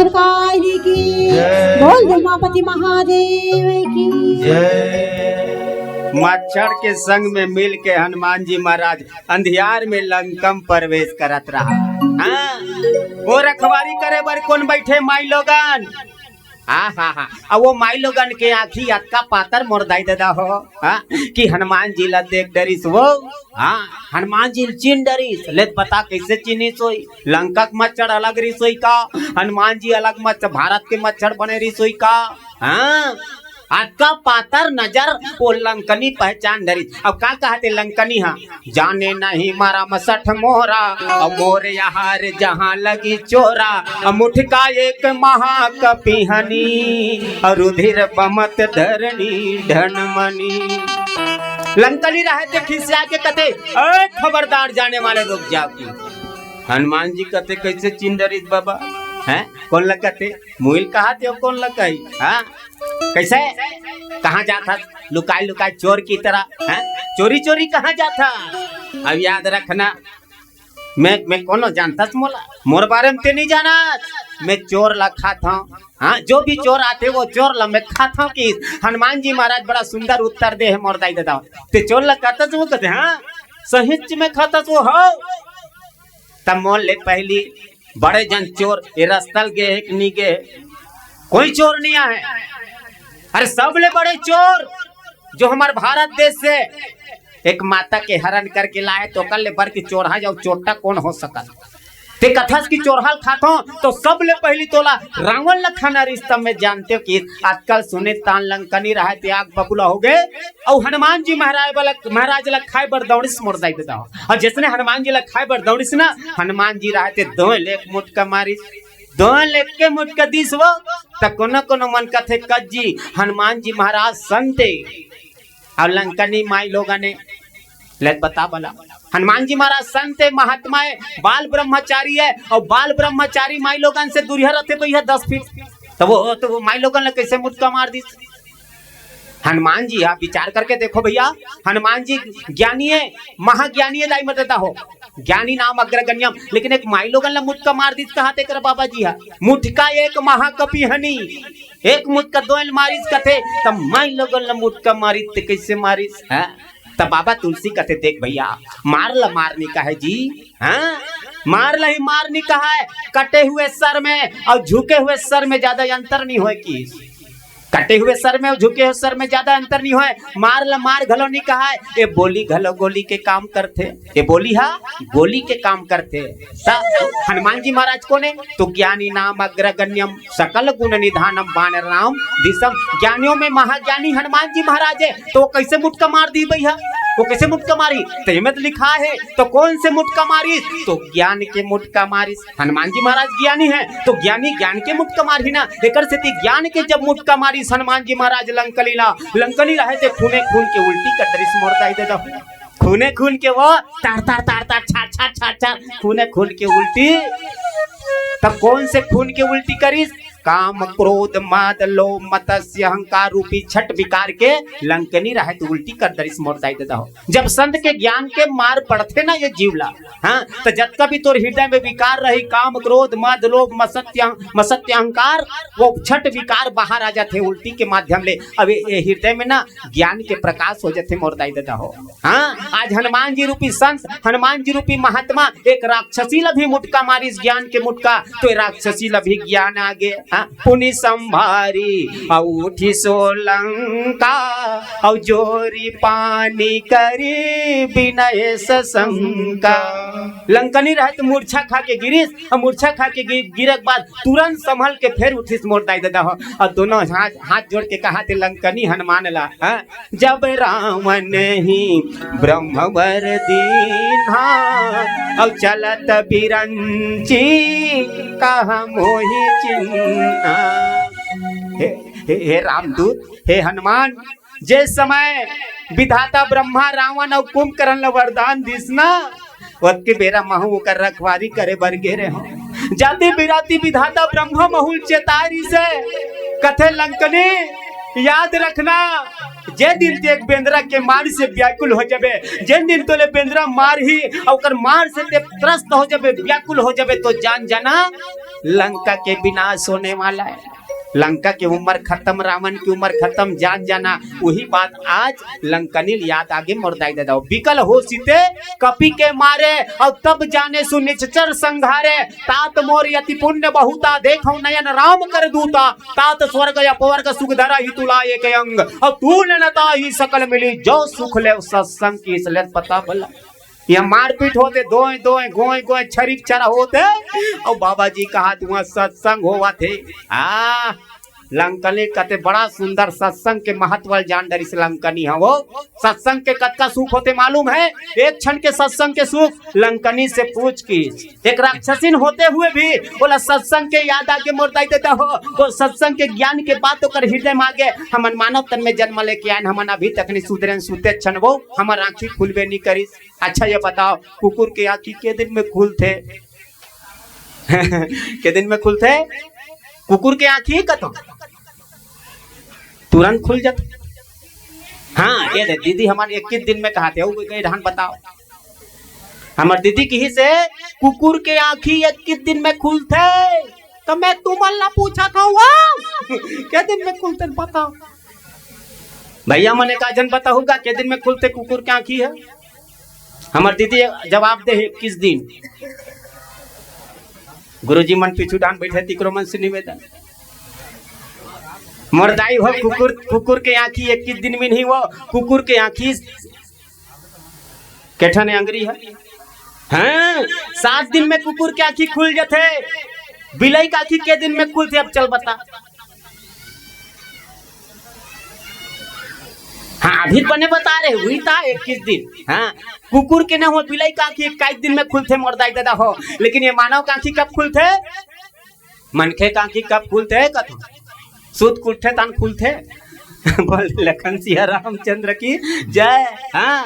सरकार की बोल उमापति महादेव की जय। मच्छर के संग में मिल के हनुमान जी महाराज अंधियार में लंकम प्रवेश करत रहा। हाँ? वो रखवारी करे बर कौन बैठे माई लोगन। हाँ अब वो माई लोगन के आँखी अटका पातर मोरदाई दादा हो। हाँ? कि हनुमान जी ला देख डरिस वो। हाँ हनुमान जी चिन डरिस ले पता कैसे चिनी सोई। लंका के मच्छर अलग रिसोई का, हनुमान जी अलग मच्छर भारत के मच्छर बने रिसोई का। हाँ अटका पातर नजर वो लंकनी पहचान डरी। अब का कहते लंकनी। हाँ जाने नहीं मारा मसठ मोरा और मोर यार जहाँ लगी चोरा, मुठका एक महाकपिहनी और रुधिर बमत धरणी धनमनी। लंकनी रहते खिसिया के कहते खबरदार जाने वाले रुक जाओ की। हनुमान जी कहते कैसे चिंदरित बाबा हैं कौन लगते मुइल कहा थे कौन लगाई। हाँ कैसे कहाँ जाता लुकाई लुकाई चोर की तरह। हैं चोरी चोरी कहाँ जाता। अब याद रखना मैं कौन जानता मोला मोर बारे में ते नहीं जाना। मैं चोर ला खाता हूँ। हाँ जो भी चोर आते वो चोर ला मैं खाता हूँ। कि हनुमान जी महाराज बड़ा सुंदर उत्तर दे है मोरदाई दादा ते चोर ला खाता वो कहते। हाँ सहिच में खाता वो हो तब मोल ले पहली बड़े जन चोर ये रस्तल गे एक नी गे कोई चोर नहीं आए। अरे सब ले बड़े चोर जो हमारे भारत देश से एक माता के हरण करके लाए तो कल ले बर की चोरहा जाओ चोटा कौन हो सका। ते कथस की चोरहाल खातो तो सब ले पहली तोला रावण लखना रिश्ता में जानते हो कि आजकल सुने तान लंकनी रहा त्याग बबुला हो गए और हनुमान जी महाराज ला खाए बर दौड़िस मोरदाई देता हो। और जिसने हनुमान जी ला खाए बर दौड़िस ना हनुमान जी रहते दो लेख मुटका मारिस दो लेख के मुटका दिस वो त कोनो कोनो मन कथे कज्जी हनुमान जी महाराज संते और लंकनी माई लोगा ने ले बता बोला हनुमान जी महाराज संत है महात्मा है बाल ब्रह्मचारी है और बाल ब्रह्मचारी माई लोगन से दूरिया रहते भैया 10 फीट तो वो माई लोगन ने कैसे मुटका मार दी। हनुमान जी आप विचार करके देखो भैया हनुमान जी ज्ञानी है महाज्ञानी है दाई मतता हो ज्ञानी नाम अग्रगण्यम लेकिन एक माई लोगन ला मुटका मार दी कहते कर बाबा जी। हाँ मुटका एक महाकपि हनी एक मुटका दोल मारिस कथे तब माई लोगन ला मुटका मारिस कैसे मारिस। है तब बाबा तुलसी कहते देख भैया मार ला मारने का है जी। हाँ मार ला ही मारने का है कटे हुए सर में और झुके हुए सर में ज्यादा अंतर नहीं होए की। कटे हुए सर में और झुके हुए सर में ज्यादा अंतर नहीं होए। मार ला मार घलो नहीं कहा है ये बोली घलो गोली के काम करते ये बोली हा गोली के काम करते। हनुमान जी महाराज को ने तो ज्ञानी नाम अग्रगण्यम सकल गुण निधानम बानर राम दिसम ज्ञानियों में महाज्ञानी हनुमान जी महाराज है तो वो कैसे मुटका मार दी भैया वो कैसे मुटका मारी तो में तो लिखा है तो कौन से मुटका मारी तो ज्ञान के मुटका मारी। हनुमान जी महाराज ज्ञानी है तो ज्ञानी ज्ञान के मुटका मारी ना एकर से ज्ञान के जब मुटका मारी हनुमान जी महाराज लंकनी रहे थे खूने खून के उल्टी कर दरिस मोरदाई दे दो खूने खून के वो तार तार तार तार छाट छाट छाट छाट खूने खून के उल्टी। तब कौन से खून के उल्टी करिस काम क्रोध माद लोभ मत्स्य अहंकार रूपी छठ विकार के लंकनी रहे तो उल्टी कर दरिस मोरदाई देता हो। जब संत के ज्ञान के मार पड़ते ना ये जीवला। हाँ तो जब कभी तोर हृदय में विकार रही काम क्रोध मद लोभ मत्स्य अहंकार वो छठ विकार बाहर आ जाते उल्टी के माध्यम ले। अब ये हृदय में ना ज्ञान के प्रकाश हो जाते मोरदाई देता हो। हाँ आज हनुमान जी रूपी संत हनुमान जी रूपी महात्मा एक राक्षसी लभी मुटका मारी ज्ञान के मुटका तो राक्षसी लभी ज्ञान आगे पुनि संभारी उठी सोलंका और जोरी पानी करी विनय सशंका। लंकनी रहे तो मूर्छा खा के गिरिस और मूर्छा खा के गिरे के बाद तुरंत संभल के फिर उठिस मोरदाई दादा हो और दोनों हाथ जोड़ के कहा थे लंकनी हनुमान ला जब रावण ही ब्रह्मवर दीन्हा और चलत बिरंची कहा मोहि चिन्हा। हे रामदूत हे हनुमान जे समय विधाता ब्रह्मा रावण और कुंभकर्ण वरदान दिसना वक्त के बेरा महू कर रखवारी करे बर गेरे हो जाति बिराती विधाता ब्रह्मा महुल चेतारी से कथे लंकनी याद रखना जे दिन ते एक बेंद्रा के मार से व्याकुल हो जाबे, जे दिन तोले बेंद्रा मार ही और मार से ते त्रस्त हो जाबे, व्याकुल हो जाबे, तो जान जाना लंका के विनाश होने वाला है। लंका की उम्र खत्म, रावण की उम्र खत्म, जान जाना। वही बात आज लंकनील याद आगे मोरदाई दे दो। बिकल हो सीते कपि के मारे और तब जाने सुनिश्चर संघारे, तात मोर यति पुण्य बहुता, देखो नयन राम कर दूता, तात स्वर्ग अपवर्ग सुख धरा ही तुला एक अंग, और तूल नता ही सकल मिली, जो सुख ले सत्संग की इसलिए पता बला। यहाँ मारपीट होते, दोए दोए गोए गोए छरीक छरा होते, और बाबा जी कहा वहाँ सत्संग होवा थे। लंकनी कहते बड़ा सुंदर सत्संग के महत्व जान डर इस लंकनी है। वो सत्संग के कद का सुख होते मालूम है? एक क्षण के सत्संग के सुख लंकनी से पूछ की। एक राक्षसीन होते हुए भी बोला सत्संग के याद आगे मोरदाई देता हो, वो सत्संग के ज्ञान के बात कर हृदय मांगे। हमन मानव तन में जन्म लेके आए, हमन अभी तक नहीं सुधरे सुते क्षण वो हमार आंखी खुलबे नहीं करी। अच्छा ये बताओ कुकुर के आंखी के दिन में खुलते के दिन में खुलते? कुकुर के आंखी कतो तुरंत खुल जाते। हाँ ये दे दीदी हमारे 21 दिन में कहते हो ढंग बताओ। हमार दीदी की ही से कुकुर के आंखी 21 दिन में खुलते, तो मैं तुमला पूछा था क्या दिन में खुलते बताओ भैया। मैंने कहा जन पता होगा क्या दिन में खुलते कुकुर के आंखी है। हमार दीदी जवाब दे 21 दिन। गुरुजी मन पीछू डान बैठे तिकरो मन से निवेदन मोरदाई हो कुकुर के आंखी 21 दिन में नहीं, वो कुकुर के आंखी केठा ने अंगरी है। हाँ 7 दिन में कुकुर के आंखी खुल जाते, बिलाई का आंखी के दिन में खुलते? अब चल बता। हाँ अभी बने बता रहे हुई था 21 दिन। हाँ कुकुर के ना हो, बिलाई का आंखी 21 दिन में खुलते मोरदाई दादा हो। लेकिन ये मानव का आंखी कब खुलते? मनखे का आंखी कब खुलते? कथो सूत कुठे तन खुलते। बोल लखन सिया रामचंद्र की जय। हाँ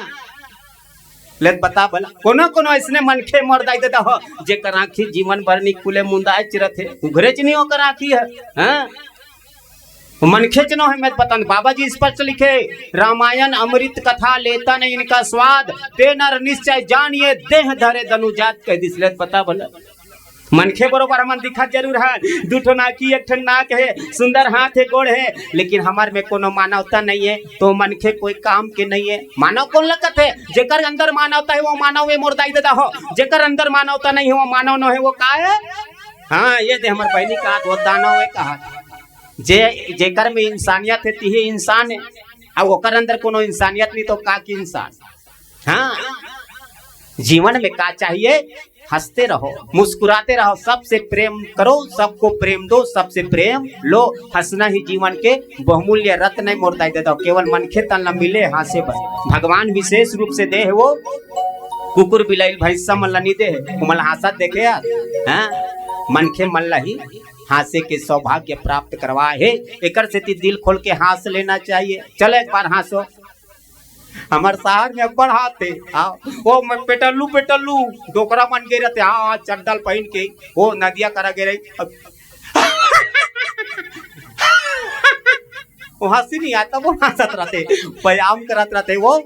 ले बता भला कोनो कोनो इसने मनखे मोरदाई देता हो जेकर आंखी जीवन भर नहीं खुले, मुंदाए चिरत है, उघरे च नहीं होकर आंखी है। हाँ मनखे च न है। मैं बता बाबा जी स्पष्ट लिखे, रामायण अमृत कथा लेता नहीं इनका स्वाद, ते नर निश्चय जानिए देह धरे धनुजात कह दिसले पता भला। मनखे बरोबर हमन दिखा जरूर है, दूठो नाकी एक ठन नाक है, सुंदर हाथ है, गोड़ है, लेकिन हमार में कोनो मानवता नहीं है, तो मनखे कोई काम के नहीं है। मानव कौन लगत है? जेकर अंदर मानवता है वो मानव है मोरदाई देता हो, जेकर अंदर मानवता नहीं है वो मानव न है, वो का है? हाँ ये दे हमार बहनी कहा वो दानव है कहा। जेकर में इंसानियत है ती इंसान है, और ओकर अंदर कोनो इंसानियत नहीं तो का की इंसान। हाँ जीवन में का चाहिए? हंसते रहो, मुस्कुराते रहो, सबसे प्रेम करो, सबको प्रेम दो, सबसे प्रेम लो। हंसना ही जीवन के बहुमूल्य रत्न है मोरदाई देता हो। केवल मनखे तन न मिले हासे बस, भगवान विशेष रूप से दे है वो कुकुर बिलाई भैंसा मल्ला नहीं दे उमल हासा देखे यार। हाँ मनखे मल्ला ही हासे के सौभाग्य प्राप्त करवा है। एकर से दिल खोल के हंस लेना चाहिए। चलो एक बार हंसो। हमार शहर में बढ़ाते वो मैं पेटल्लू डोकरा मन गे रहते। हाँ चड्डल पहन के वो नदिया करा गे रही वो हंसी नहीं आता, वो हंसत रहते, व्यायाम करत रहते। वो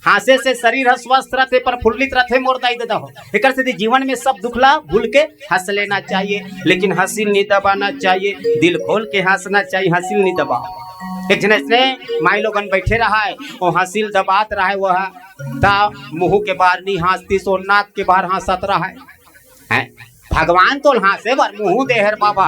हासे से शरीर स्वस्थ रहते, प्रफुल्लित रहते मोरदाई देता हो। एक से जीवन में सब दुखला भूल के हंस लेना चाहिए, लेकिन हंसी नहीं दबाना चाहिए, दिल खोल के हंसना चाहिए, हंसी नहीं दबाओ। एक जन इसने माई लोगन बैठे रहा है, वो हंसिल दबात रहा है, वह ता मुंह के बाहर नहीं हंसती, सो नाक के बाहर हंसत रहा है। भगवान तो हंसे बार मुंह देहर बाबा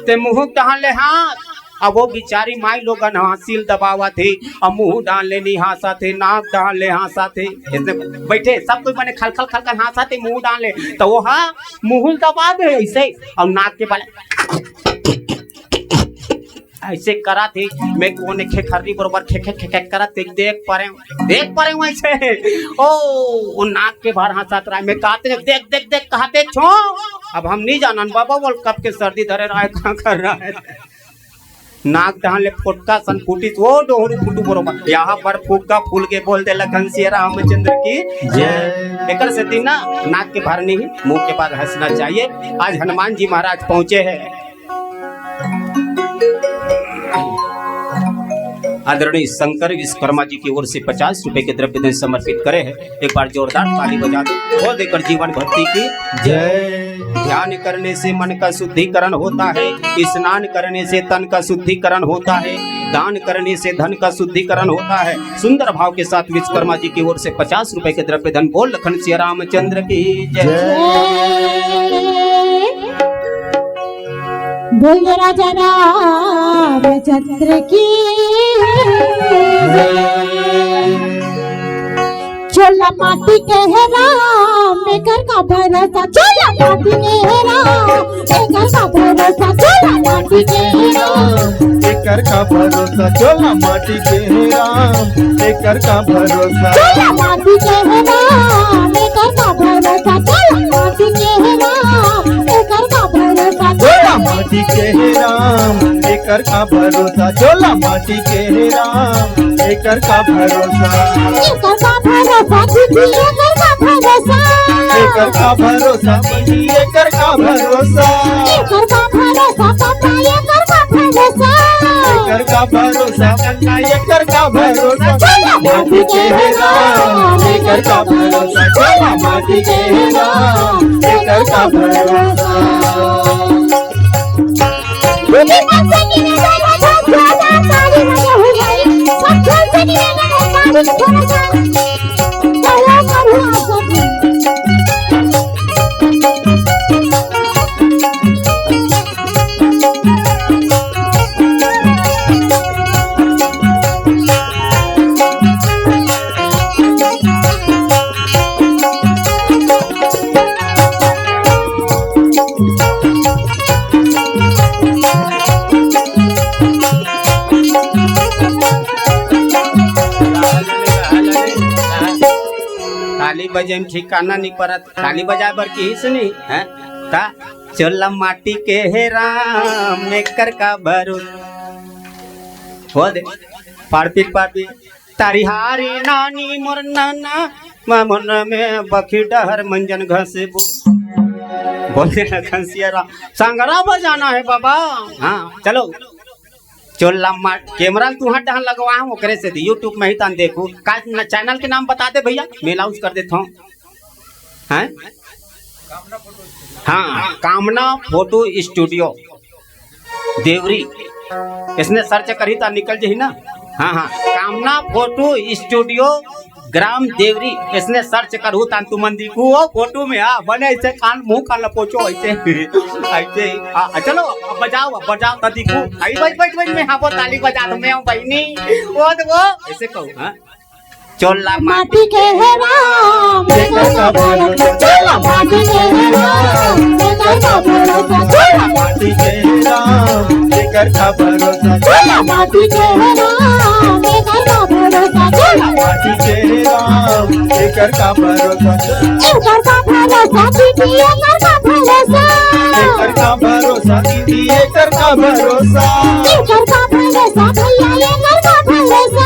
ते मुंह टहन ले हाथ। अब वो बिचारी माई लोगन हंसिल दबावा थे, और मुंह डाल ले नहीं हंसा थे, नाक डाल ले हंसा थे। इसने बैठे सब कोई मैंने खल खल खल खल हंसा थे, मुंह डाल ले तो वो हाँ मुंह दबा दे ऐसे, और नाक के बाले ऐसे करा थे। मैं कोने खे खरी बरोबर खे खे खे करा थे, देख पा रहे हूँ ऐसे। ओ नाक के बाहर हंसात रहा है। मैं कहते देख देख देख कहते छो। अब हम नहीं जानन बाबा वर्ल्ड कप के सर्दी धरे रहा है, कहाँ कर रहा है। नाक डाल ले फोटका सन फूटी वो डोहरू फूटू बरोबर। यहाँ पर फूका फूल के बोल दे लखन सिया रामचंद्र की जय। एकर से दिन ना नाक के बाहर नहीं मुंह के बाहर हंसना चाहिए। आज हनुमान जी महाराज पहुंचे हैं। आदरणीय शंकर विश्वकर्मा जी की ओर से 50 रुपए के द्रव्य दान समर्पित करे हैं। एक बार जोरदार ताली बजा दो। वो देकर जीवन भक्ति की जय। ध्यान करने से मन का शुद्धिकरण होता है, स्नान करने से तन का शुद्धिकरण होता है, दान करने से धन का शुद्धिकरण होता है। सुंदर भाव के साथ विश्वकर्मा जी की ओर से 50 रुपए के द्रव्य धन। बोल लखन सिया रामचंद्र की जय। बोल राजा रामचंद्र की चोला माटी के है राम मेकर का भरोसा, चोला माटी के है राम मेकर का भरोसा, चोला माटी के है राम मेकर का भरोसा, चोला माटी के है राम मेकर का भरोसा, चोला माटी के है राम मेकर का भरोसा, चोला माटी के है राम मेकर का भरोसा, चोला माटी के है राम मेकर का भरोसा, चोला माटी के है राम मेकर का भरोसा, मेकर का भरोसा दीदी मेकर का भरोसा, मेकर का भरोसा बनी मेकर का भरोसा, मेकर का भरोसा पापा मेकर का भरोसा, मेकर का भरोसा बना मेकर का भरोसा, चोला माटी के है राम मेकर का भरोसा, चोला माटी के है राम मेकर का भरोसा। मुझे मन से गिने जाना था ज्यादा ताली बजा हो गई, सब जोर से गिने जाना ताली थोड़ा सा चलो करो ताली बजे में ठिकाना नहीं पड़त। ताली बजाए बर की सुनी है ता चोला माटी के है राम मेकर का भरोसा। हो दे पाड़पीट पापी तारिहारी नानी मोर नाना मन में बखी डहर मंजन घसे बोलते ना खंसिया राम सांगरा बजाना है बाबा। हाँ चलो चोला माट कैमरा तू हट डहन लगवा हूँ ओकरे से यूट्यूब में ही तान देखू का चैनल के नाम बता दे भैया, मैं लाउंच कर देता हूँ। हैं हाँ कामना फोटो स्टूडियो देवरी, इसने सर्च करी तो निकल जाही ना। हाँ हाँ कामना फोटो स्टूडियो ग्राम देवरी, इसने सर्च करू तान तू मंदी को फोटो में आ बने ऐसे कान मुंह कान लपोचो ऐसे ऐसे चलो अब बजाओ तो दिखू आई बैठ मैं हाँ वो ताली बजा दो मैं हूँ बहनी वो ऐसे कहूँ। हाँ चोला माटी के है राम मेकर का भरोसा, चोला माटी के है राम मेकर का भरोसा, चोला माटी के है राम मेकर का भरोसा, चोला माटी के है राम मेकर का भरोसा, चोला माटी के है राम मेकर का भरोसा, मेकर का भरोसा दीदी मेकर का भरोसा, मेकर का भरोसा दीदी मेकर का भरोसा, मेकर का भरोसा भैया मेकर का भरोसा,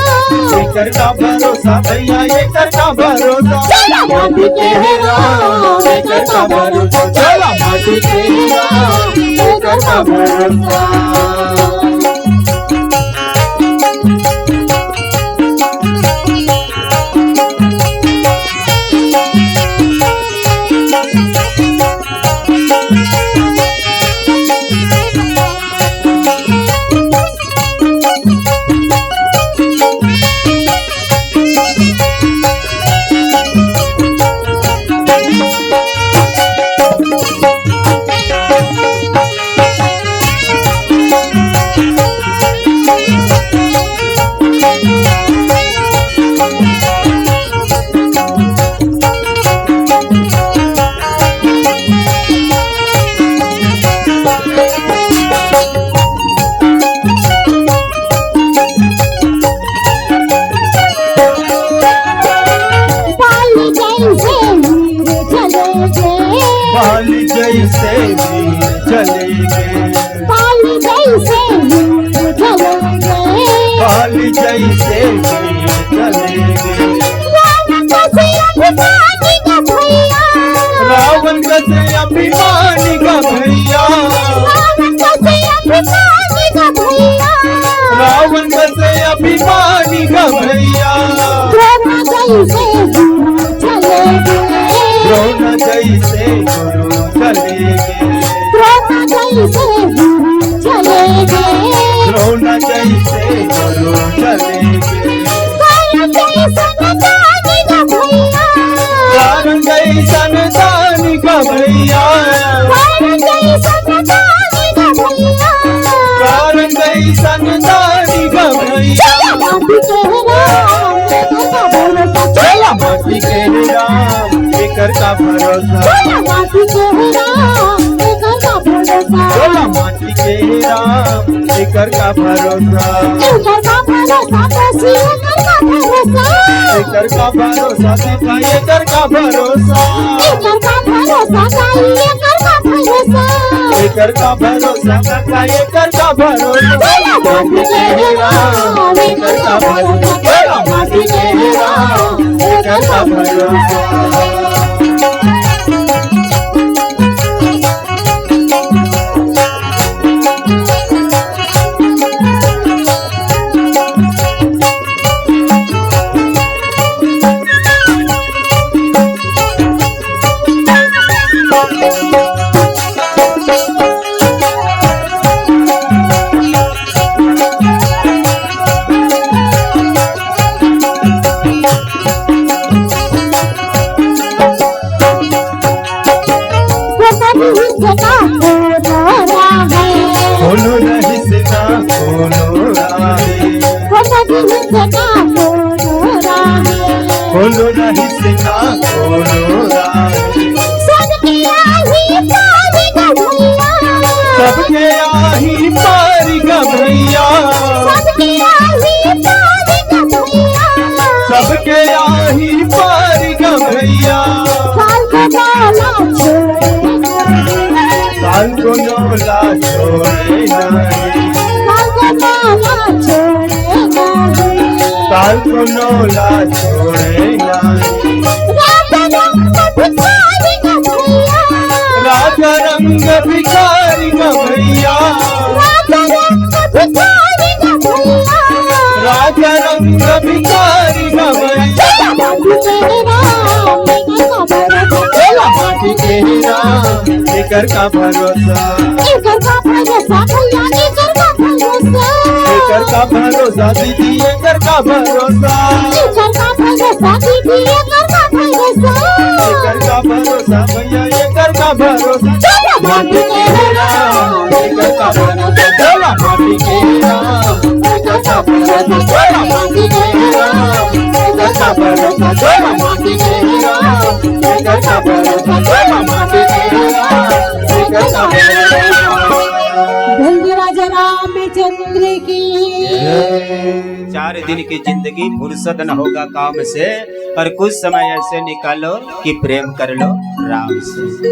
मेकर का भरोसा भैया मेकर का भरोसा, चोला माटी के है राम मेकर का भरोसा, चोला माटी के है राम मेकर का भरोसा। पाली जैसे वीर चले गए, पाली जैसे वीर चले गए, पाली जैसे वीर चले गए, रावण कैसे अभिमानी का भैया, रावण कैसे अभिमानी का भैया, रावण कैसे अभिमानी का भैया, रावण कैसे अभिमानी भैया द्रोण जैसे गुरु चले गए द्रोण जैसे गुरु चले गए द्रोण जैसे गुरु चले गए द्रोण जैसे गुरु चले गए कारण जैसन दानी का भैया कारण जैसन दानी का भैया कारण जैसन दानी का भैया कारण जैसन दानी का भैया माटी के राम एकर का भरोसा माटी के राम एकर का भरोसा बोला माटी के राम एकर का भरोसा एकर का भरोसा एकर का भरोसा सीता एकर का भरोसा एकर का भरोसा काई एकर का भरोसा एकर का भरोसा काका एकर का भरोसा माटी के राम एकर का भरोसा बोला माटी के राम एकर का भरोसा खोलो रही ना खोलो राहे खोलो रही ना खोलो राहे सबके आही पारी का भैया सबके आही पारी का भैया साल को नौला छोड़े नहीं साल को नौला छोड़े नहीं राजा रंग भिखारी का भैया राजा रंग भिखारी का भैया माटी के राम एकर का भरोसा एकर का भरोसा दीदी एकर का भरोसा एकर का भरोसा भैया एकर का भरोसा माटी के राम एकर का भरोसा बोला माटी के राम एकर का भरोसा बोला माटी के राम एकर का भरोसा बोला माटी के राम एकर का भरोसा बोला माटी के राम एकर का भरोसा राजा रामचंद्र की 4 दिन की जिंदगी फुर्सत न होगा काम से और कुछ समय ऐसे निकालो कि प्रेम कर लो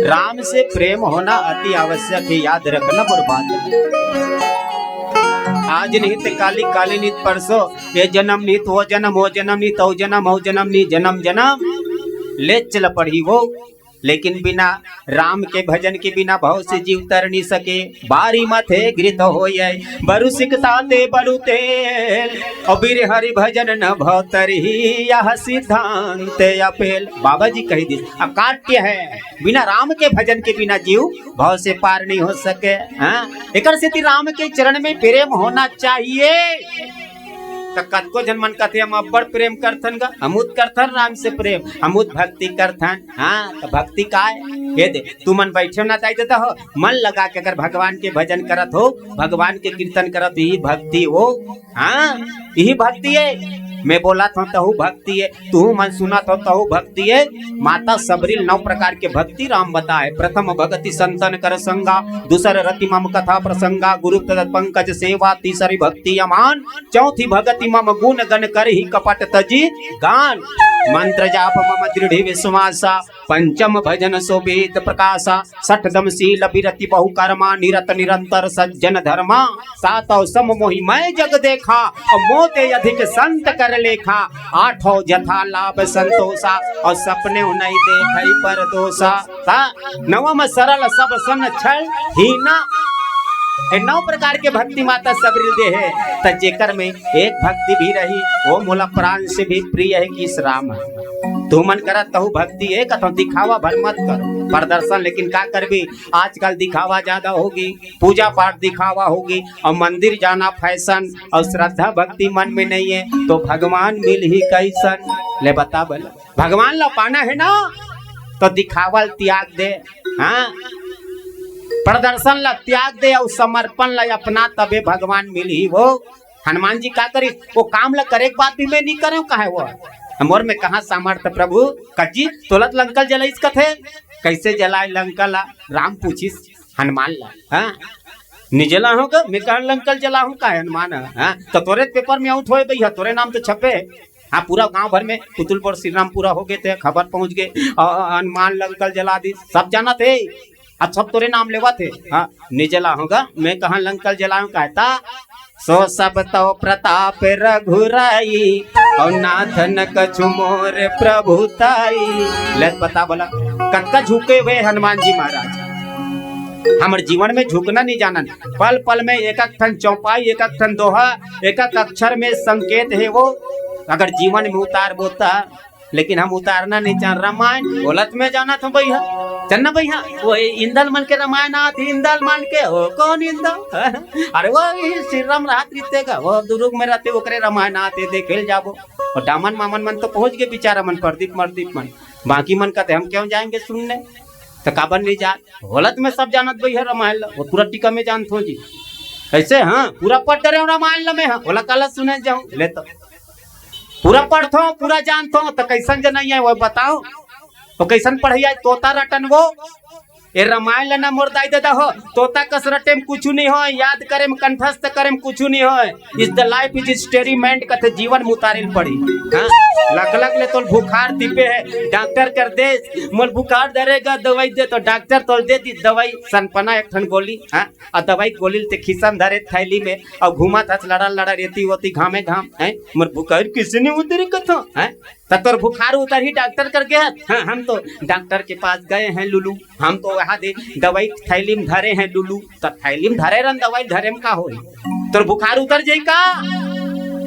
राम से प्रेम होना अति आवश्यक है। याद रखना बर्बाद आज निहित काली काली नित परसों ये जन्म नित वो जन्म नित हो जन्म नी जन्म ले चल पड़ी वो लेकिन बिना राम के भजन के बिना भाव से जीव तर नहीं सके। बारी मथे घृत हो बरु सिकता ते बरु तेल अबीर हरि भजन न भवतर ही यह सिद्धांत अपेल। बाबा जी कही दी अकाट्य है बिना राम के भजन के बिना जीव भाव से पार नहीं हो सके। हाँ एक राम के चरण में प्रेम होना चाहिए। कतको जन मन कथे हम अब्बड़ प्रेम करथन गा हमूद करथन राम से प्रेम हमूद भक्ति करथन। हाँ तो भक्ति का है ये दे तू मन बैठे ना चाहिए तो हो मन लगा के अगर भगवान के भजन करत हो भगवान के कीर्तन करत यही भक्ति हो। हाँ यही भक्ति है। मैं बोला था तहु भक्ति है तू मन सुना था तहु भक्ति है। माता सबरील 9 प्रकार के भक्ति राम बताए। प्रथम भक्ति संतन कर संगा दूसर रति मम कथा प्रसंगा गुरु तद पंकज सेवा तीसरी भक्ति अमान चौथी भक्ति मम गुण गण कर ही कपट तजी गान मंत्र जाप मम दृढ़ विश्वासा पंचम भजन सोवेद प्रकाशा सठदम शील विरति बहु कर्मा निरत निरंतर सज्जन धर्मा सातौ सम मोहि मैं जग देखा और मोते अधिक संत कर लेखा आठों जथा लाभ संतोषा और सपने नहीं देखई पर दोषा नवम सरल सब सन छल हीना ये 9 प्रकार के भक्ति माता सबरिल दे है। त जेकर में एक भक्ति भी रही वो मोला प्राण से भी प्रिय है कि इस राम तू मन करा तहु भक्ति है कथो दिखावा भर मत कर प्रदर्शन। लेकिन का करबी आजकल दिखावा ज्यादा होगी, पूजा पाठ दिखावा होगी और मंदिर जाना फैशन और श्रद्धा भक्ति मन में नहीं है तो भगवान मिल ही कैसन। ले बता बोला भगवान ला पाना है ना तो दिखावल त्याग दे, हाँ प्रदर्शन ला त्याग दे और समर्पण ला अपना तबे भगवान मिली। वो हनुमान जी का करी वो काम ला करे बात भी मैं नहीं करे कहे वो मोर में कहा सामर्थ्य प्रभु कजी तुलत लंकल जलाइस कथे कैसे जलाए लंका ला राम पूछिस हनुमान ला, हाँ निजला होगा मैं कहा लंकल जला हूँ का हनुमान, हाँ तो तोरे पेपर में आउट होए भैया तोरे नाम तो छपे, हाँ पूरा गांव भर में पुतुलपुर श्री राम पूरा हो गए थे, खबर पहुंच गए हनुमान लंकल जला दी सब जाना थे अब सब तोरे नाम लेवा थे, हाँ निजला होगा मैं कहा लंकल जलाऊं कहता सो सब तो प्रताप रघुराई और नाथन कछु मोर प्रभुताई। ले पता बोला कक्का झुके हुए हनुमान जी महाराज हमारे जीवन में झुकना नहीं जाना, पल पल में एक एक ठन चौपाई एक एक ठन दोहा एक एक अक्षर में संकेत है वो अगर जीवन में उतार बोता लेकिन हम उतारना नहीं चाह। रामायण बोलत में जाना था भैया चलना भैया वो इंदल मन के रामायण आती इंदल मन के हो कौन इंदल अरे वो श्री राम रात रीते का वो दुर्ग में रहते ओकरे रामायण आते देखे जाबो और दामन मामन मन तो पहुंच गए बेचारा मन प्रदीप मरदीप मन बाकी मन कहते हम क्यों जाएंगे सुनने तो काबर नहीं जा बोलत में सब जानत भैया रामायण वो पूरा टीका में जानते हो जी ऐसे, हाँ पूरा पढ़ रहे रामायण में, हाँ बोला कल सुने जाऊं ले तो पूरा पढ़ता हूँ पूरा जानता हूँ तो कैसन जनाई है वो बताओ तो कैसन पढ़िया तोता रटन वो ये रामायण लेना मोर दाई देता हो तोता कस रटे में कुछ नहीं हो याद करे में कंठस्थ करे में कुछ नहीं हो इस द लाइफ इज एक्सपेरिमेंट कथे जीवन मुतारिल पड़ी, हाँ लग लग ले तो बुखार दिपे है डॉक्टर कर दे मोर बुखार धरेगा दवाई दे तो डॉक्टर तो दे दी दवाई सनपना एक ठन गोली, हाँ और दवाई गोली ते खिसन धरे थैली में और घुमा था लड़ा रेती होती घामे घाम है मोर बुखार किसने उतरी कथो है तोर बुखार उतर ही डॉक्टर कर गया, हाँ हम तो डॉक्टर के पास गए हैं लुलू हम तो वहाँ दे दवाई थैली में धरे हैं लुलू तो थैली में धरे रन दवाई धरे में का हो तोर बुखार उतर जाई का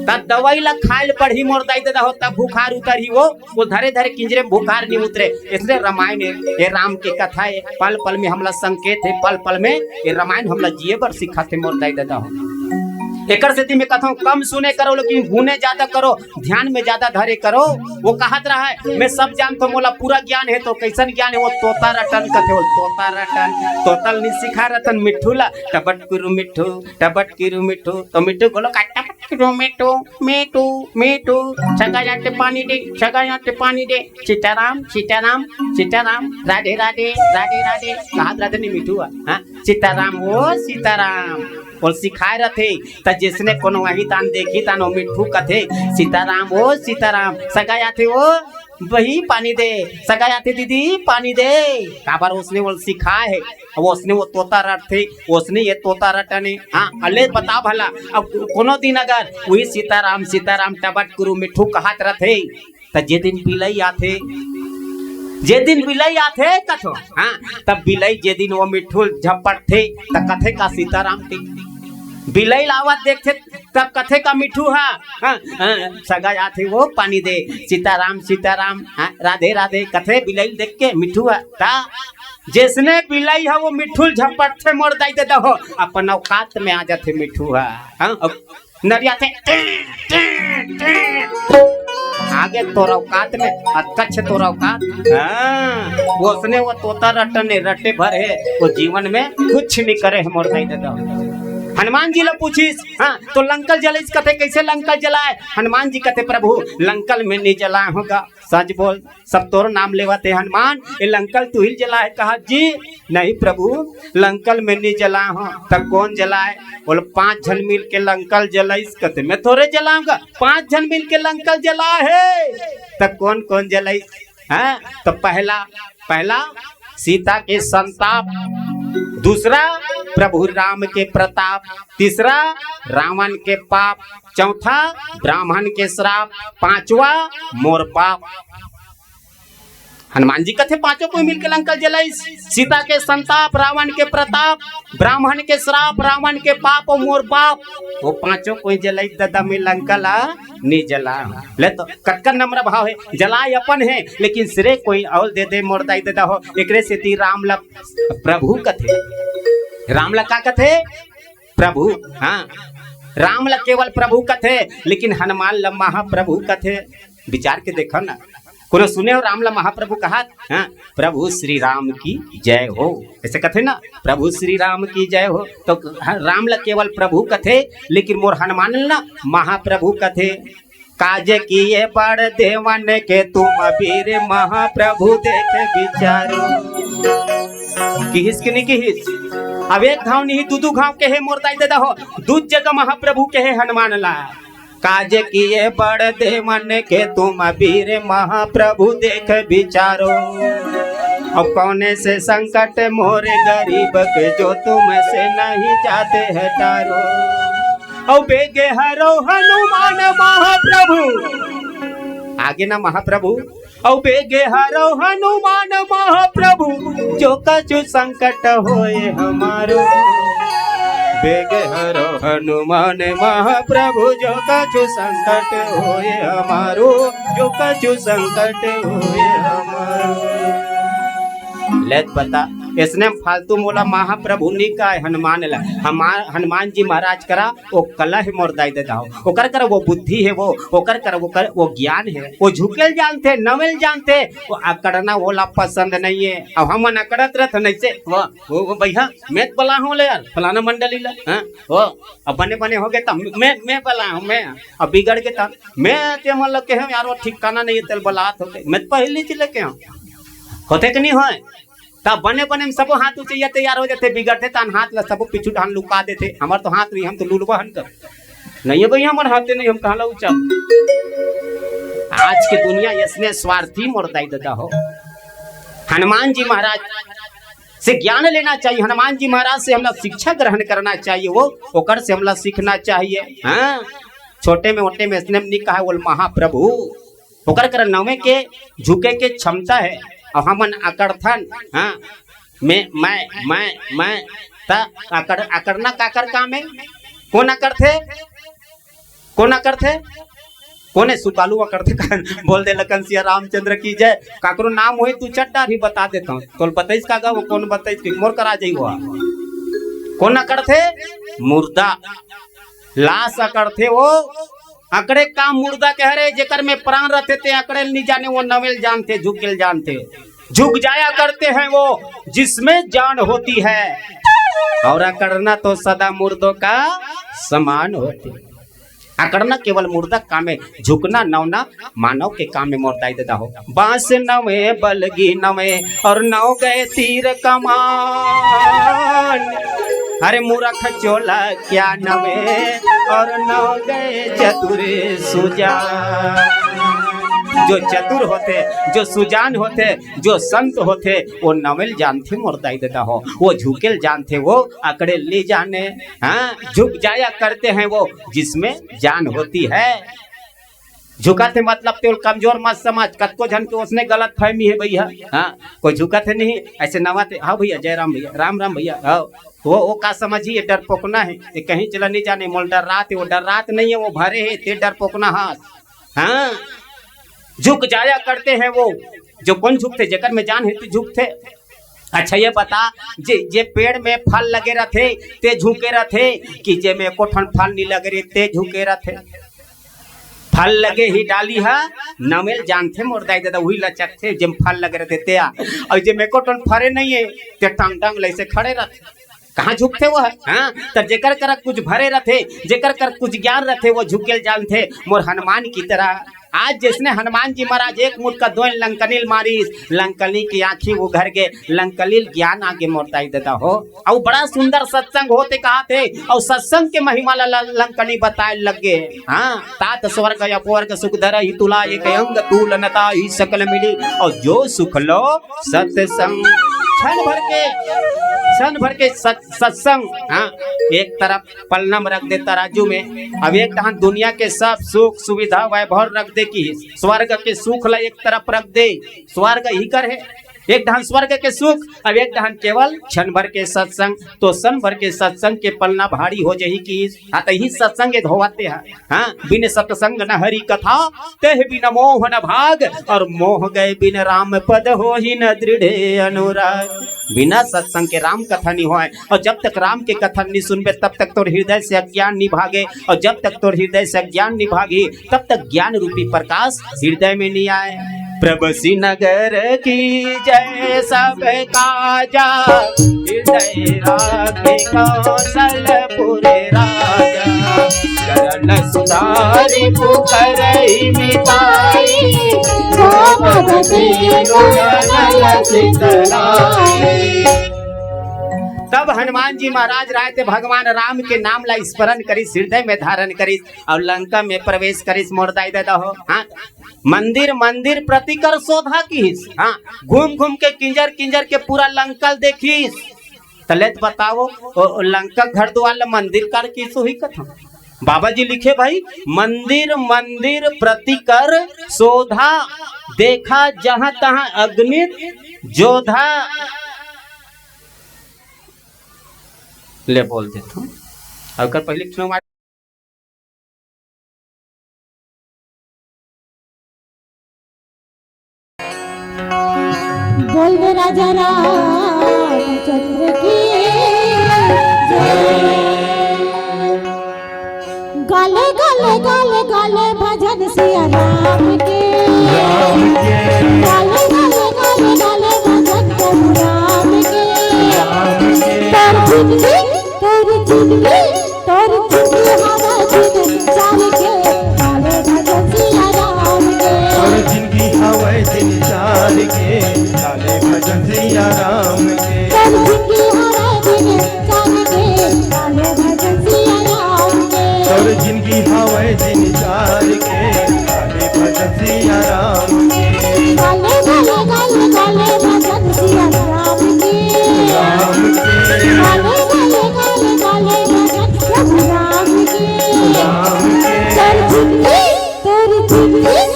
तब दवाई ला खाइल पढ़ी मोर दाई देदा हो तब बुखार उतर ही वो धरे धरे किंजरे में बुखार नहीं उतरे। इसलिए रामायण ये राम के कथा है पल पल में हमला संकेत है पल पल में ये रामायण हमला जिए पर सिखाते मोर दाई देदा हो एकर से मैं कहता हूँ कम सुने करो लेकिन गुने ज्यादा करो ध्यान में ज्यादा धरे करो। वो कहत रहा है मैं सब जानता हूँ मोला पूरा ज्ञान है तो कैसन ज्ञान है वो तोता रटन कथे वो तोता रटन तोतल नहीं सिखा रतन मिठू ला टबट किरु मिठू तो मिठू बोलो टबट किरु मिठू मिठू मिठू छगा जाते पानी दे सीताराम सीताराम सीताराम राधे राधे राधे राधे कहत राधे नहीं मिठू हाँ सीताराम ओ सीताराम और सिखाए रथे त जिसने कोनो वही तान देखी तानो मिठू कथे सीताराम ओ सीताराम सगाया थे वो वही पानी दे सगाया थे दीदी पानी दे काबर उसने वो सिखाए है वो उसने वो तोता रट थे उसने ये तोता रटने, हाँ अले बता भला अब कोनो दिन अगर वही सीताराम सीताराम टबट गुरु मिठू कहत रथे त जे दिन बिलई आथे जे दिन बिलई आथे कथो, हाँ तब बिलई जे दिन वो मिठू झपट थे त कथे का सीताराम थे बिलई लावत देखते तब कथे का मिठू हाँ सगा जाते वो पानी दे सीताराम सीताराम हाँ राधे राधे कथे बिलई देख के मिठू का जिसने बिलई है वो मिठू झपट थे मोर दाई देता हो अपन औकात में आ जाते मिठू हाँ नरिया थे आगे तोरा औकात में कच्छ तोरा औकात, हाँ उसने वो तोता रटने रटे भर है वो जीवन में कुछ नहीं करे है मोर दाई देता हो। हनुमान जी ला पूछिस, हाँ तो लंकल जलाइस कथे कैसे लंकल जलाए हनुमान जी कहते प्रभु लंकल में नहीं जलाए होगा सच बोल सब तोर नाम लेवाते हनुमान ये लंकल तू ही जलाए कहा जी नहीं प्रभु लंकल में नहीं जलाए हो तब कौन जलाए बोले 5 जन मिल के लंकल जलाइस कहते मैं थोड़े जलाऊंगा 5 जन मिल के लंकल जलाए है तब कौन कौन जलाइस, हाँ तो पहला सीता के संताप, दूसरा प्रभु राम के प्रताप, तीसरा रावण के पाप, चौथा ब्राह्मण के श्राप, पांचवा मोर पाप। हनुमान जी कथे पांचों कोई मिलकर लंका जलाई, सीता के संताप, रावण के प्रताप, ब्राह्मण के श्राप, रावण के पाप और मोर बाप, वो पांचों कोई जलाई दादा में लंका ला नहीं जला। ले तो कटकर नम्र भाव है, जलाए अपन है लेकिन सिरे कोई और दे दे मोर दाई दादा हो। एकरे से ती राम ला प्रभु कथे, राम ला का कथे प्रभु। हाँ, राम ला केवल प्रभु कथे लेकिन हनुमान ला महाप्रभु कथे। विचार के देखो ना, कोनो सुने हो राम ला महाप्रभु कहा। हाँ, प्रभु श्री राम की जय हो, ऐसे कथे ना, प्रभु श्री राम की जय हो। तो राम ला केवल प्रभु कथे लेकिन मोर हनुमान ला महाप्रभु कथे। काज किए बड़ देवन के तुम वीर महाप्रभु देखे विचारो। किहिस के नहीं किहिस, अब एक घाव नहीं दू घाव के है मोर दाई दादा हो, दूध जगह महाप्रभु के है हनुमान ला। काज किए बड़ देवन के तुम वीर महाप्रभु देख विचारो। अब कौने से संकट मोरे गरीब के जो तुम से नहीं जाते है टारो। अब बेगे हरो हनुमान महाप्रभु, आगे ना महाप्रभु। औ बेगे हरो हनुमान महाप्रभु जो कछु संकट होए हमारो। बेगे हरो हनुमान महाप्रभु जो कछु संकट होए हमारो, जो कछु संकट होए हमारो। लेत बता इसने फालतू मोला महाप्रभु नी का हनुमान ला। हनुमान जी महाराज करा वो कला है मोर दाई देता हो, ओकर कर वो बुद्धि है, वो ओकर कर वो ज्ञान है। वो झुकेल जानते नवेल जानते, वो अकड़ना वाला पसंद नहीं है। अब हम अकड़त रहते नहीं से वो भैया मैं बला हूँ ले यार फलाना मंडली ला। हाँ वो अब बने बने हो गए तब मैं बला हूँ, मैं अब बिगड़ के तब मैं ते मन लग के हूँ यार वो ठिकाना नहीं है तेल बलात होते। मैं पहले चले के हूँ होते कि नहीं होए, तब बने बने में सबो हाथ ऊंचे तैयार हो जाते, बिगड़ते तन हाथ ला सबो पिछू ढान लुका देते। हमार तो हाथ नहीं, हम तो लुलवा हन कर नहीं है भैया, हमारे हाथे नहीं, हम कहाँ ऊंचा। आज की दुनिया इसने स्वार्थी मोर दाई दादा हो। हनुमान जी महाराज से ज्ञान लेना चाहिए, हनुमान जी महाराज से हमला शिक्षा ग्रहण करना चाहिए, वो ओकर से हमला सीखना चाहिए। हाँ, छोटे में मोटे में इसने नहीं कहा वो महाप्रभु, ओकर कर नवे के झुके के क्षमता है। और हमन अकड़थन। हाँ, मैं ता अकड़ना काकर काम है। कौन अकड़थे, कौन अकड़थे, कोने सुकालू अकड़थे बोल दे लखन सिया रामचंद्र की जय। काकरो नाम होए तू चट्टा भी बता देता हूँ, तो बताइस का वो कौन बताइस कि मोर करा जाई हुआ। कौन अकड़थे, मुर्दा लाश अकड़थे। वो अकड़े काम मुर्दा कह रहे जेकर में प्राण रहते थे, अकड़े नहीं जाने वो नवेल जानते, झुकेल जानते, झुक जाया करते हैं वो जिसमें जान होती है। और अकड़ना तो सदा मुर्दों का समान होती। अकड़ना केवल मुर्दा काम है, झुकना नवना मानव के काम में मोरताई देता हो। बांस नवे बलगी नवे और नौ गए तीर कमान। अरे मूर्ख चोला क्या नवे और नौ गए चतुर सुजान। जो चतुर होते, जो सुजान होते, जो संत होते, वो नवेल जानते मोरताई देता हो, वो झुकेल जानते, वो अकड़े ले जाने। हाँ, झुक जाया करते हैं वो जिसमें जान होती है। झुका थे मतलब तेल कमजोर मत समझ, कतको जन के उसने गलत फहमी है भैया। हाँ, कोई झुका थे नहीं ऐसे नवाते। हाँ भैया जय राम भैया, राम राम भैया। हाँ, वो का समझिए डर पोकना है, ते कहीं चला नहीं जाने मोल डर रात है, वो डर रात नहीं है, वो भरे है ते डर पोकना हाथ। हाँ, झुक जाया करते हैं वो जो कौन झुकते, जेकर में जान है तो झुकते। अच्छा ये बता, जे पेड़ में फल लगे रहते ते झुके रहते, कि जे में को ठन फल नहीं लगे रहे ते झुके रहते। फल लगे ही डाली है नवेल जानते मोरदाई दादा, वही लचक थे जिम फल लगे रहते ते। और जे में को ठन फरे नहीं है ते टंग टंग लैसे खड़े रहते, कहाँ झुकते वो है। हाँ, तब जेकर कर कुछ भरे रहते, जेकर कर कुछ ज्ञान रहते, वो झुकेल जानते मोर हनुमान की तरह। आज जिसने हनुमान जी महाराज एक मुठ का दो लंकनील मारी, लंकनी की आंखी वो घर के लंकलील ज्ञान आगे मोरताई देता हो। और बड़ा सुंदर सत्संग होते कहा थे, और सत्संग के महिमा लंकनी बताए लगे। हाँ, तात स्वर्ग अपवर्ग सुख धर ही तुला एक अंग तुलनता ही सकल मिली, और जो सुख लो सत्संग क्षण भर के क्षण भर के सत्संग, हाँ, एक तरफ पलनम रख दे तराजू में, अब एक तरह दुनिया के सब सुख सुविधा वैभव रख दे की स्वर्ग के सुख ला एक तरफ रख दे, स्वर्ग ही कर है एक धन स्वर्ग के सुख, अब एक धन केवल क्षण भर के सत्संग, तो क्षण भर के सत्संग के पलना भारी हो जही की, हाँ तो ही सत्संग धोवाते हैं, हाँ बिन सत्संग न हरि कथा तेह बिन मोह न भाग, और मोह गए बिन राम पद हो ही न दृढ़ अनुराग। बिना सत्संग के राम कथा नहीं होए, और जब तक राम के कथा नहीं सुनबे तब तक तोर हृदय से अज्ञान नहीं भागे, और जब तक तोर हृदय से अज्ञान नहीं भागे तब तक ज्ञान रूपी प्रकाश हृदय में नहीं आए। प्रभु श्रीनगर की जय सब काजा, हृदय राखे कौशलपुर राजा, चरण सुधारी पुकरई मिताई, तब हनुमान जी महाराज राय थे भगवान राम के नाम ला स्मरण करी, हृदय में धारण करी और लंका में प्रवेश करी, मोरदाई दे दहो, हाँ मंदिर मंदिर प्रतिकर शोधा की, हाँ घूम घूम के किंजर किंजर के पूरा लंका देखी, तलेत बताओ लंका घर द्वार मंदिर कर की सोही कथा बाबा जी लिखे भाई, मंदिर मंदिर प्रतिकर शोधा, देखा जहां तहां अग्नि जोधा, ले बोल देता हूँ अगर पहले बोल राजा रामचंद्र की गाले गाले गाले गाले भजन सिया राम के, गाले गाले गाले गाले भजन प्रभु राम के, तोर जिंदगी हवा जिंदगी चाल के, गाले भजन सिया राम के, तोर जिंदगी हवा दिन चाल के, गाले भजन सिया राम के, तोर जिंदगी हवा दिन चाल के, गाले भजन सिया राम के, तोर जिंदगी हवा दिन चाल के, गाले भजन सिया राम के, गाले गाले गाले गाले भजन सिया राम के, राम के, गाले गाले गाले गाले भजन प्रभु राम के, राम के, तोर जिंदगी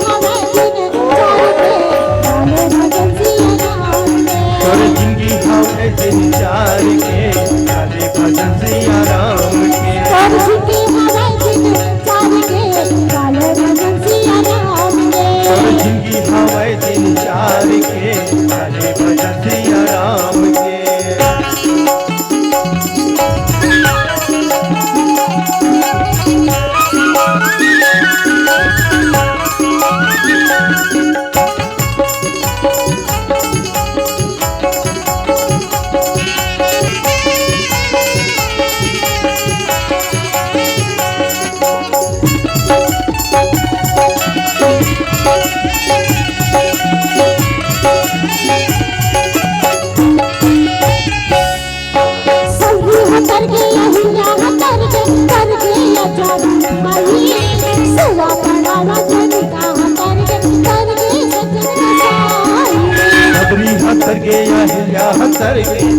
हवा दिन चाल के, गाले भजन सिया राम के, तोर जिंदगी हवा दिन चाल के, गाले भजन सिया राम के, तोर जिंदगी हवा दिन चाल के, गाले भजन सिया राम के, तोर जिंदगी हवा दिन चाल के, गाले भजन सिया राम के।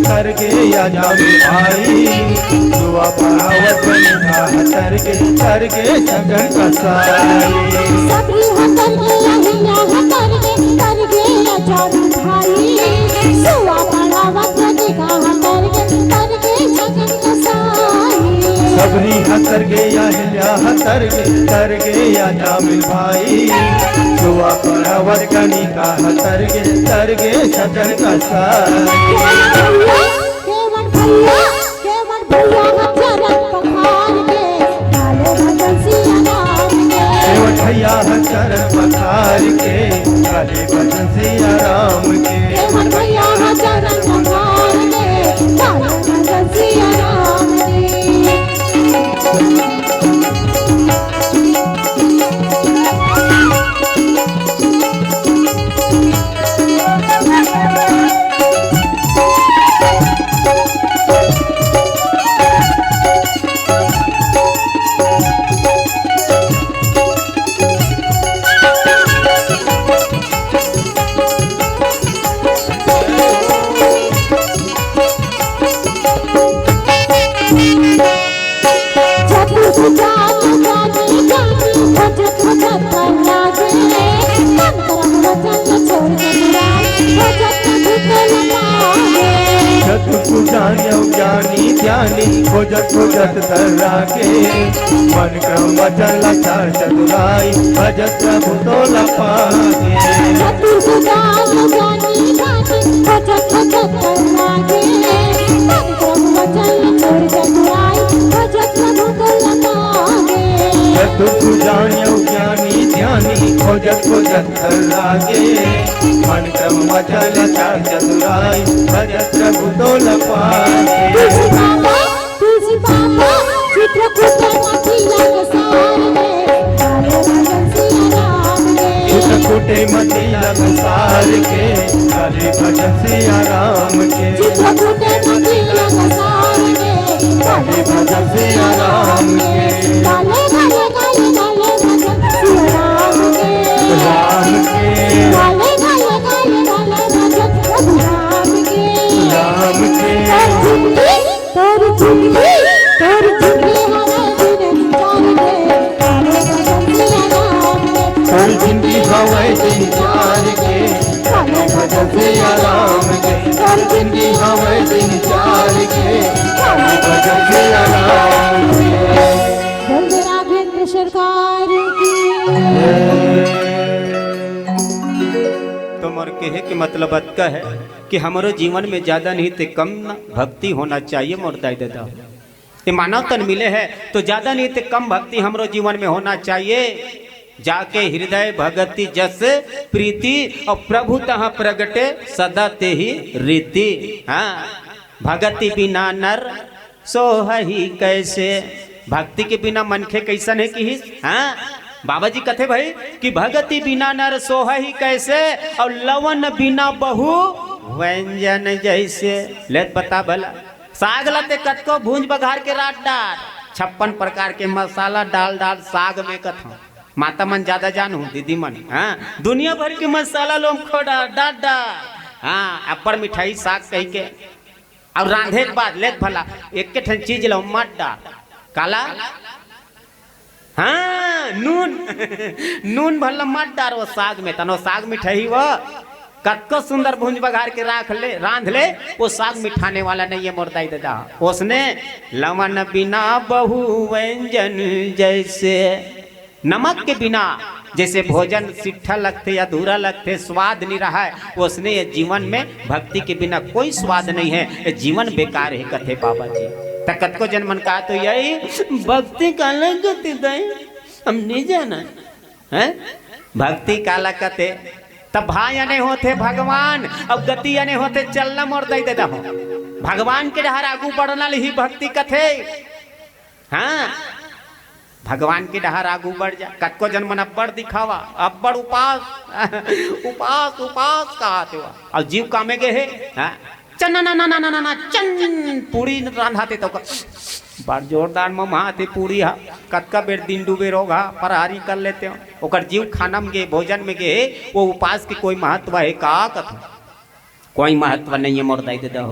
कर के या जामी भाई, दुआ पावत का हतर के कर के सगन कसाई, सबरी हतर के या हतर के कर के या जामी भाई, दुआ पावत का हतर के कर के सगन कसाई, सबरी हतर के या हतर के कर के या जामी भाई, दुआ पावत कनी का हतर के कर के सगन कसाई, केवल भैया चरण पखार के, गाले भजन सिया राम के, केवल भैया चरण पखार के, गाले भजन सिया राम के, केवल भैया चरण पखार के, गाले भजन सिया राम के। जान्यो ज्ञानी ध्यानी खोजत खोजत तर्रा के मन क्रम वचन लक्षण चतुराई भजत प्रभु तो लपागे चतुर्भु जान्यो ज्ञानी ध्यानी खोजत खोजत तर्रा के मन क्रम वचन लक्षण चतुराई भजत प्रभु तो लपागे चित्रकूटे मती लग सार के काले भजन सिया राम के चित्रकूटे मती लग सार के काले भजन सिया राम के काले काले काले काले भजन सिया राम के राम के काले काले काले काले भजन राम के तोर चुगली जिंदगी हवाई दिन चार के काले भजन सिया राम के हर जिंदगी हवाई दिन चार के काले भजन सिया राम के राघवेंद्र सरकार की तुम और कहे कि मतलब अतका है कि हमारे जीवन में ज्यादा नहीं तो कम भक्ति होना चाहिए। मोरदाई दादा ये मानव तन मिले है तो ज्यादा नहीं तो कम भक्ति हमारे जीवन में होना चाहिए। जाके हृदय भगति जस प्रीति और प्रभु तहाँ प्रगटे सदा ते ही रीति। हाँ भगति बिना नर सोहहि कैसे, भक्ति के बिना मनखे कैसन है कि हाँ बाबा जी कथे भाई कि भगति बिना नर सोहहि कैसे और लवन बिना बहु व्यंजन जैसे। लेत बता भला साग लते कतको भूंज बघार के रात डाल 56 प्रकार के मसाला डाल डाल साग में कथा माता मन ज्यादा जानू दीदी मन। हाँ दुनिया भर के मसाला लोम खोड़ा डाल डाल। हाँ अपर मिठाई साग कही के और रांधे के बाद लेत भला एक के ठन चीज लो मत डाल काला। हाँ नून नून भला मत डाल वो साग में तनो साग मिठाई वो कतको सुंदर भूंज बघार के राख ले रांध ले वो साग मिठाने वाला नहीं है मोरदाई दादा। उसने लवन बिना बहु व्यंजन जैसे, नमक के बिना जैसे भोजन सिट्ठा लगते या अधूरा लगते स्वाद नहीं रहा है उसने ये जीवन में भक्ति के बिना कोई स्वाद नहीं है ये जीवन बेकार है कथे बाबा जी। तकत को जन्मन कहा तो यही भक्ति काला गति दे हम नहीं जाना है भक्ति काला कते तब भाई यानी होते भगवान अब गति यानी होते चलना मोर दई देता हो भगवान के डहर आगू बढ़ना ही भक्ति कथे। हाँ भगवान के डहर आगू बढ़ जा कतको जन्मन अब्बड़ दिखावा अब्बड़ उपास उपास उपास कहते हुआ और जीव कामे गए है। हाँ चन ना ना ना ना ना चन पूरी रांधाते तो बड़ जोरदार ममाते पूरी हा कतका बेर दिन डूबे रोगा फरारी कर लेते हो ओकर जीव खाना में गे भोजन में गे वो उपास के कोई महत्व है का कथा कोई महत्व नहीं है मोरदाई दे दो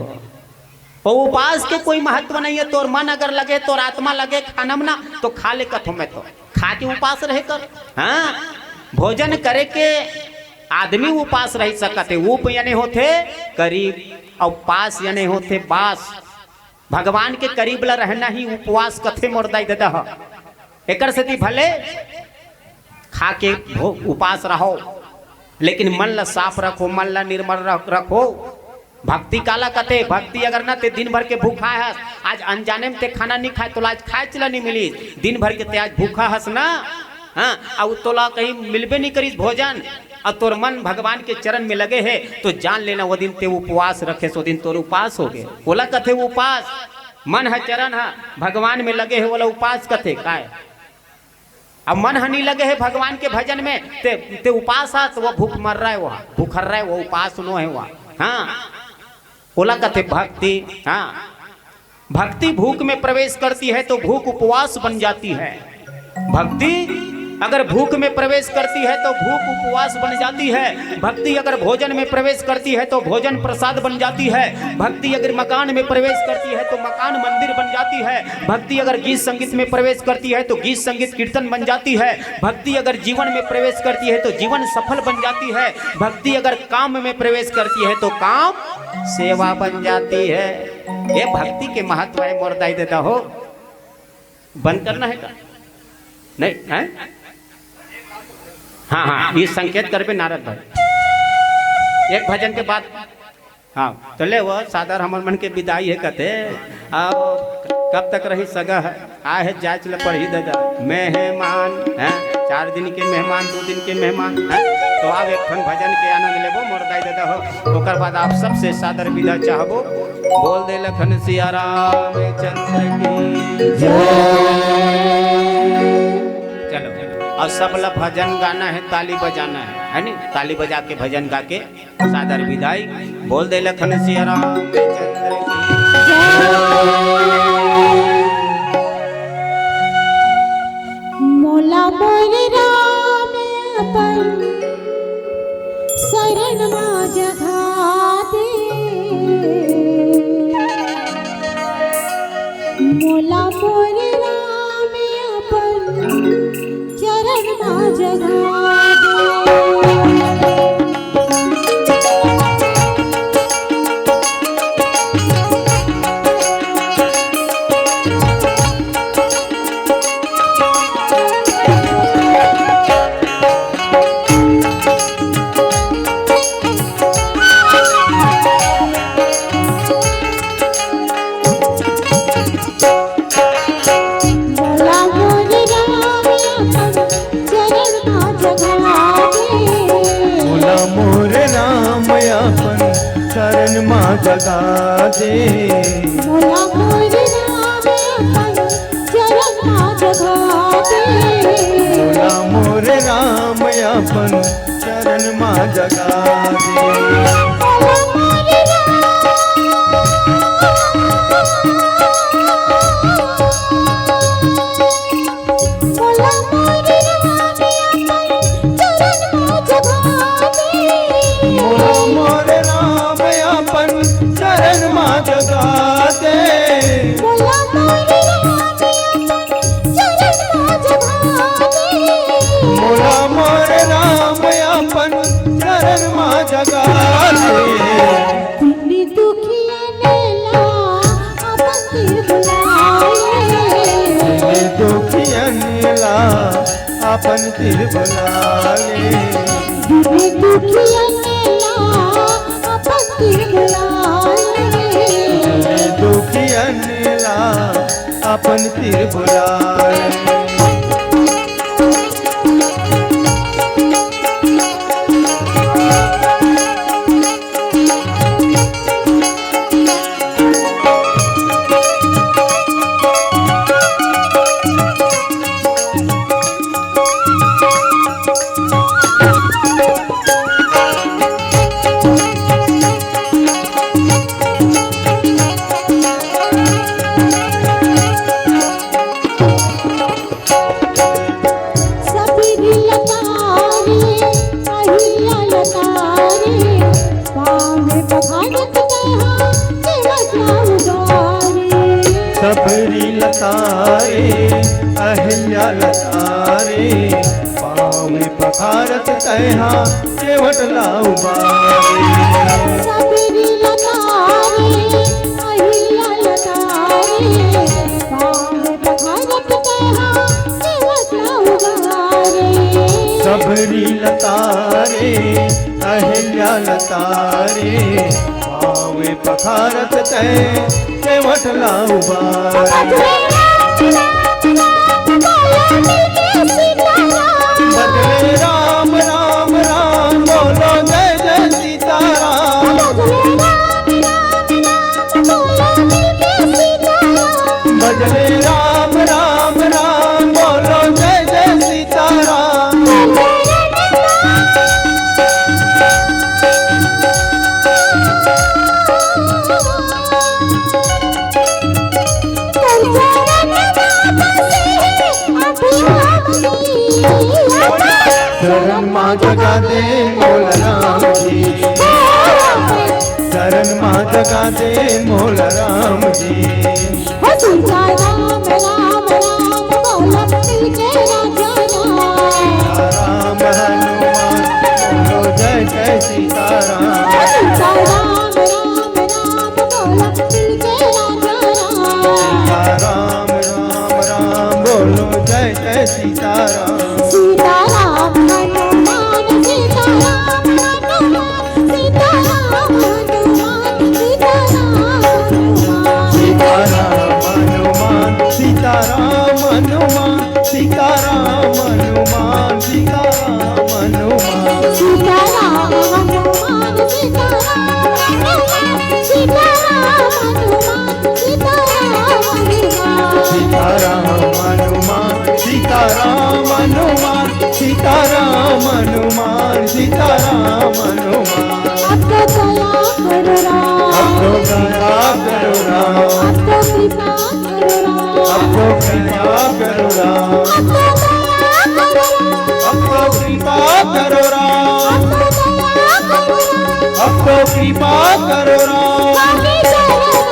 वो उपास के कोई महत्व नहीं है। तोर मन अगर लगे तोर आत्मा लगे खाना में ना तो खा ले कथो में तो खा के उपास रहे कर। हाँ भोजन करे के आदमी उपास रह सकते ऊप यानी होते करीब और पास यानी होते बास भगवान के करीब ला रहना ही उपवास कथे मोरदाई दादा एकर से भले खा के उपास रहो लेकिन मन ला साफ रखो मन ला निर्मल रखो। भक्ति काला कते भक्ति अगर ना ते दिन भर के भूखा है आज अनजाने में ते खाना नहीं खाए तो आज खाए चला नहीं मिली दिन भर के ते आज भूखा हस ना। हाँ अब तोला कहीं मिलबे नहीं करी भोजन और तोर मन भगवान के चरण में लगे है तो जान लेना वो दिन ते उपवास रखे सो दिन तोर उपास हो गए। बोला कथे उपास मन है चरण है भगवान में लगे है बोला उपास कथे काय अब मन है नहीं लगे है भगवान के भजन में ते उपास है तो वो भूख मर रहा है वहाँ भूख रहा है वो उपास नो है वहाँ। हाँ बोला कथे भक्ति। हाँ भक्ति भूख में प्रवेश करती है तो भूख उपवास बन जाती है। भक्ति अगर भूख में प्रवेश करती है तो भूख उपवास बन जाती है। भक्ति अगर भोजन में प्रवेश करती है तो भोजन प्रसाद बन जाती है। भक्ति अगर मकान में प्रवेश करती है तो मकान मंदिर बन जाती है। भक्ति अगर गीत संगीत में प्रवेश करती है तो गीत संगीत कीर्तन बन जाती है। भक्ति अगर जीवन में प्रवेश करती है तो जीवन सफल बन जाती है। भक्ति अगर काम में प्रवेश करती है तो काम सेवा बन जाती है। ये भक्ति के महत्व है। मोर दाई देता हो बंद करना है का नहीं है? हाँ हाँ ये संकेत कर पे नारद भाई एक भजन के बाद हाँ तो ले वो सादर हमर मन के विदाई है कहते अब कब तक रही सगा है आ है जांच ले पढ़ी दादा मेहमान है 4 दिन के मेहमान 2 दिन के मेहमान है तो आप एक खन भजन के आनंद लेबो मोर दाई दादा हो ओकर बाद आप सबसे सादर विदा चाहबो बोल दे लखन सिया रामचंद्र की जय। चलो और सब ला भजन गाना है ताली बजाना है नहीं? ताली बजा के भजन गा के सादर विदाई बोल दे लखन सिया रामचंद्र मोला मोर राम अपन शरण मा जगा दे मोला मोर राम अपन चरण मा जगा शरण मा जगा दे मोला मोर राम अपन चरण मा जगा दे मोला मोर राम अपन शरण मा जगा दे अपन तिर बुलाए दुखियन ला अपन तिर बुलाए दुखियन ला अपन तिर बुलाए सबरी लतारे अहिल्या लतारे पाँव में पखारत तैहा केवट लाऊ बारे सबरी लतारे अहिल्या लतारे पाँव में पखारत तैहा केवट लाऊ बारे सबरी लतारे अहिल्या लतारे पाँव में पखारत तै केवट लाऊ बारे बदले राम राम राम बोलो जय जय सीताराम बदले राम राम राम बोलो जय जय सीताराम शरण माँ जगा दे मोल राम जी शरण माँ जगा दे मोल राम जी राम राम राम बोला दिल के राजा राम हनुमान बोलो जय जय सीताराम राम राम राम बोला दिल के सीताराम हनुमान सीताराम हनुमान सीताराम हनुमान आपको दया करो राम, आपको दया करो राम आपको कृपा करो राम, आपको कृपा करो राम आपको दया करो राम, आपको कृपा करो राम हमारे चरणों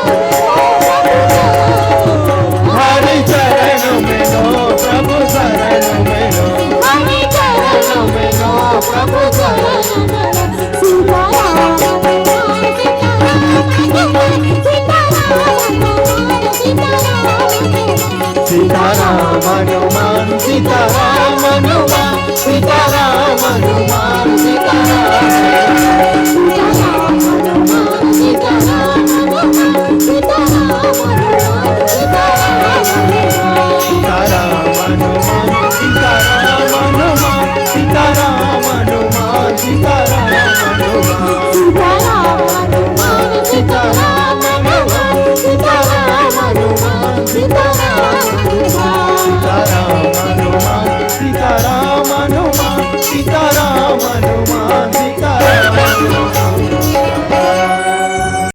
हरि चरण में लो प्रभु शरण में लो हमारे चरणों में लो प्रभु चरणों में लो। सीताराम हनुमान सीताराम हनुमान सीताराम हनुमान सीताराम सीताराम हनुमान सीताराम हनुमान सीताराम हनुमान सीताराम हनुमान सीताराम